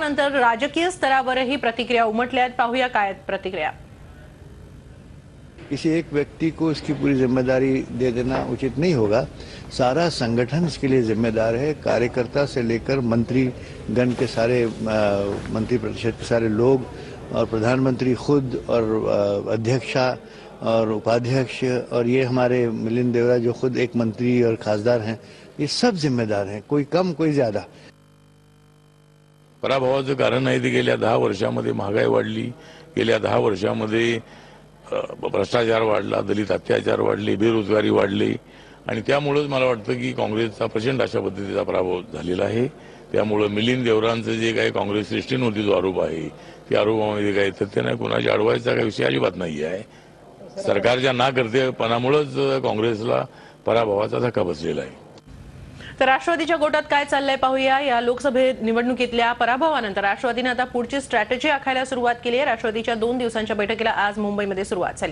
पराभवानंतर राजकीय स्तरावरही प्रतिक्रिया उमटल्या आहेत। पाहूया काय आहेत प्रतिक्रिया। किसी एक व्यक्ति को इसकी पूरी जिम्मेदारी दे देना उचित नहीं होगा। सारा संगठन इसके लिए जिम्मेदार है। कार्यकर्ता से लेकर मंत्री गण के सारे मंत्री परिषद के सारे लोग और प्रधानमंत्री खुद और अध्यक्षा और उपाध्यक्ष और ये हमारे मिलिंद देवरा जो खुद एक मंत्री और खासदार हैं, ये सब जिम्मेदार हैं, कोई कम कोई ज्यादा। पराभवाचं कारण आहे ते गेल्या 10 वर्षांमध्ये महागाई वाढली, गेल्या 10 वर्षांमध्ये भ्रष्टाचार वाढला, दलित अत्याचार वाढले, बेरोजगारी वाढली आणि त्यामुळेच मला वाटतं की काँग्रेसचा प्रचंड अशा पद्धतीचा पराभव झालेला आहे। त्यामुळे मिलिंद देवरांचं जे काही काँग्रेस श्रेष्ठींवरती जो आरोप आहे त्या आरोपामध्ये काही तथ्य नाही, कोणाची अडवायचा काही विषय अजिबात नाही आहे। सरकारच्या नाकर्तेपणामुळेच काँग्रेसला पराभवाचा धक्का बसलेला आहे। तर राष्ट्रवादीच्या गोटात काय चाललंय पाहूया। या लोकसभे निवडणुकीतल्या पराभवानंतर राष्ट्रवादीने आता पुढची स्ट्रॅटेजी आखायला सुरुवात केली आहे। राष्ट्रवादीच्या 2 दिवसांच्या बैठकीला आज मुंबईमध्ये सुरुवात झाली।